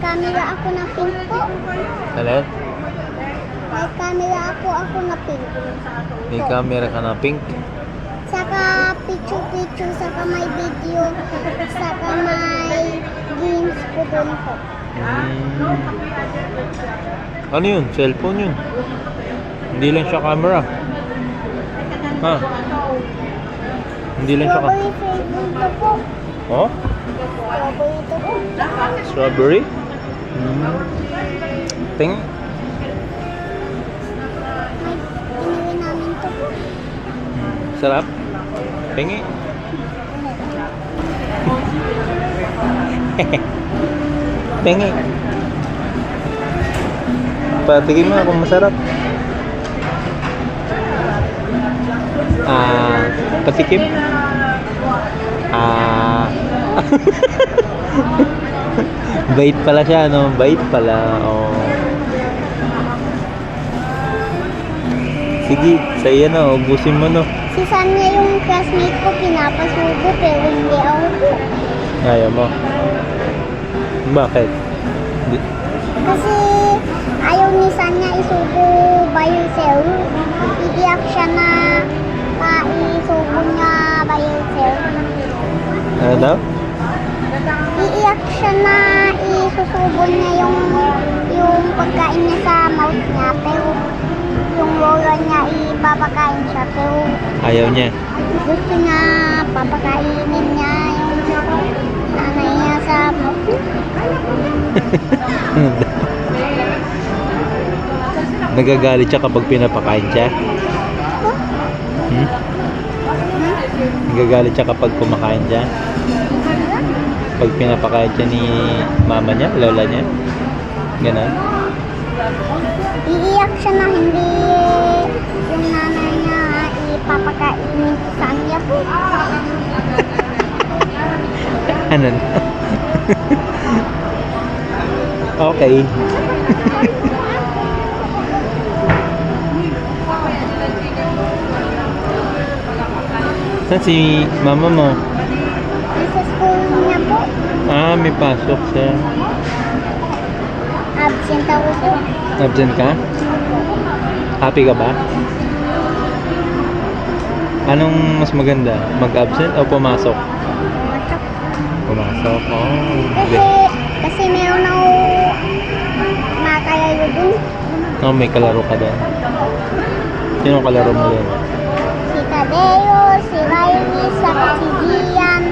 camera ako na pink po. Alin? May camera ako na pink. May camera ka na pink? Saka picture, saka may video, saka may games po doon po. Ano yun? Cellphone yun? Hindi lang siya camera. Ha? Hindi lang siya Strawberry flavor ito po. Oh? Strawberry ito po. Strawberry? Ting? May pinili namin ito po. Sarap? Tingi? Tingi? Patikin mo kung masarap. Patikim? Bait pala siya, no? Bait pala. Oh. Sige, sa'yo na. Ubusin mo, no? Si Sanya yung classmate ko, pinapasubo pero hindi ako po. Ayaw mo. Bakit? Kasi ayaw ni Sanya isubo ba yung cell. Iiyak siya na isubo niya ba yung cell. Ano daw? Iiyak siya na isusubo niya yung pagkain niya sa mouth niya. Pero yung lola niya ipapakain siya. Pero Ayaw niya. gusto niya papakainin niya yung nanay niya sa mouth niya. Nagagalit siya kapag pinapakain siya? Nagagalit siya kapag kumakain siya? Pag pinapakain siya ni mama niya, lola niya? Ganon? Iiyak siya na hindi yung nanay niya ipapakainin sa kanya po. Ano na? Okay. Saan si mama mo? Sa school niya po, May pasok siya. absent ako po. Absent ka? Happy ka ba? Anong mas maganda? Mag-absent o pumasok? Pumasok? Kasi meron ako makalayo dun. Oh, may kalaro ka doon. Sino kalaro mo doon? Si Tadeo, si Riley, saka si Gian,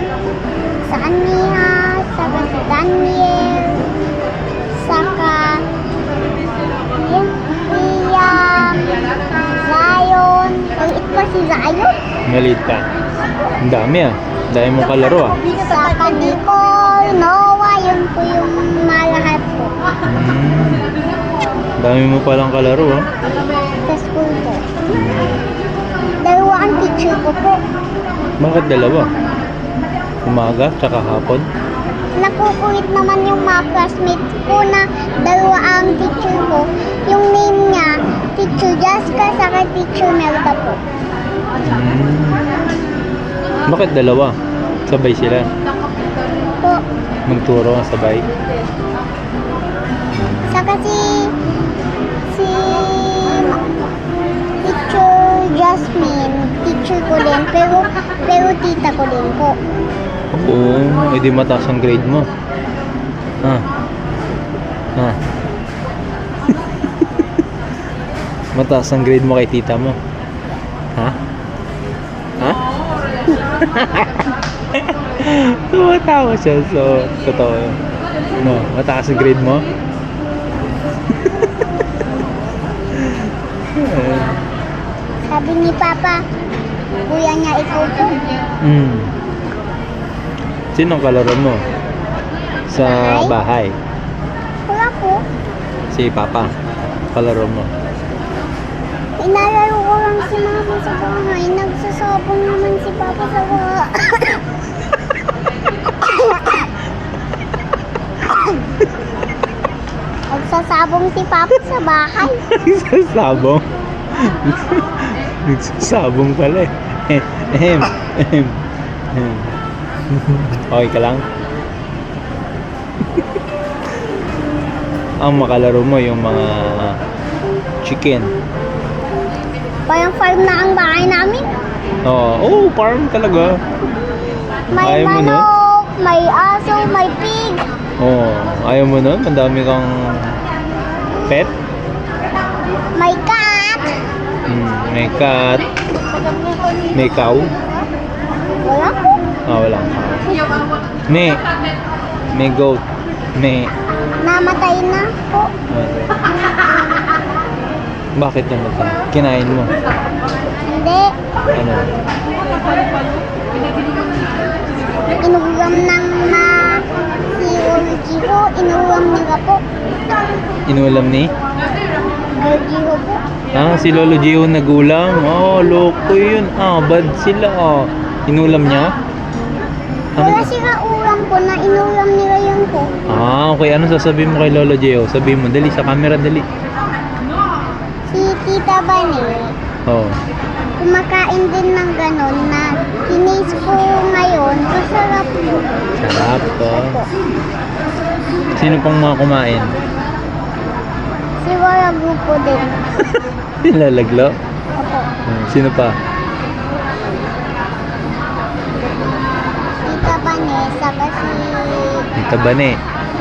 sa Aniha, saka si Daniel, saka Liam, Zion. Maliit pa si Zion. Maliit pa. Ang dami ah. Dahil mo kalaro ah. Saka Nicole, Noah, yun po yung malahat po. Dami mo palang kalaro ah. Sa school po. Dalawa ang teacher ko po. Bakit dalawa? Umaga, tsaka hapon? Nakukulit naman yung mga classmates ko na dalawa ang teacher ko. Yung name niya, Teacher Jessica, saka Teacher Melda po. Bakit dalawa? Sabay sila. Po. Magturo ang sabay. Saka si Teacher Jasmine, teacher ko din, pero tita ko din po. Oo, edi mataas ang grade mo. Mataas ang grade mo kay tita mo. Ha? Tumatawa siya. So, totoo yun. No, mataas ang grade mo? Sabi ni Papa, kuya niya ikaw po. Sinong kalaro mo? Sa bahay? Wala po. Si Papa. Kalaro mo. Inalaro ko lang si Mama sa bahay. Nagsasabong naman si Papa sa bahay. Nagsasabong si Papa sa bahay. Nagsasabong? Nagsasabong pala eh. Okay ka lang? Ang makalaro mo yung mga chicken. Parang farm na ang bahay namin. Oo, farm talaga. May Ayaw mo nun? manok, may aso, may pig. Oo, ayaw mo nun? Madami kang pet? May cat. May cat. May cow. Wala po. Wala kang cow. May goat. May... Namatay na po. Bakit naman ito? Kinain mo? Hindi. Ano? Inulam ng si Orgio. Inulam nila po. Inulam ni? Orgio po. Si Lolo Gio nagulam. Loko yun. Bad sila. Inulam niya? Wala sila ulam po na inulam nila yun po. Okay. Ano sasabihin mo kay Lolo Gio? Sabihin mo, dali sa camera, dali. Si Tita Bani, kumakain din ng ganon na tinis po ngayon. Masarap po. Sarap to. Opo. Sino pang mga kumain? Si Waragu po din. Nilalaglo? Opo. Sino pa? Tita Bani, saka si Tita Bane.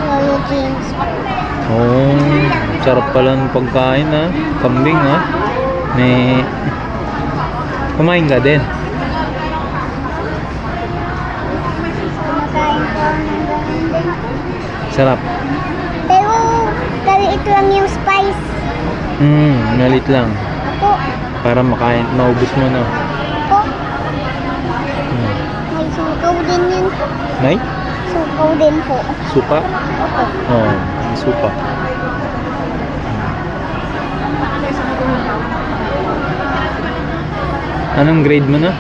Lolo James po. Sarap pala ng pagkain Kambing May... Kumain ka din? Kumakain po ng ganon din. Sarap. Pero, kaliit lang yung spice. Nalit lang. Opo. Para maubos mo na. Opo. May sukaw din yun po. Nay? Sukaw din po. Suka? Opo. May suka. Anong grade mo na?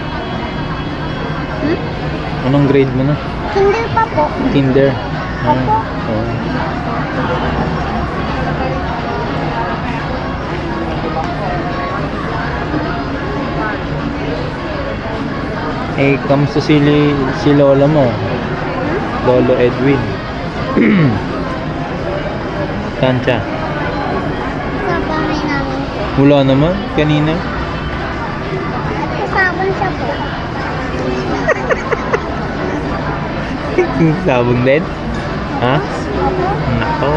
Anong grade mo na? Kinder pa po. Kinder. Opo. Kamusta si Lola mo? Lolo Edwin. Saan siya? Sa bahay namin po. Wala naman, kanina. At kasabon siya po. Sabong din? Ha? Opo. Nako.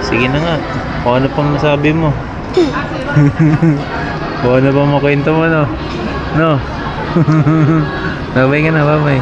Sige na nga. Kung ano pang masabi mo? Kung ano pang makwento mo, no? No? Babay ka na, babay.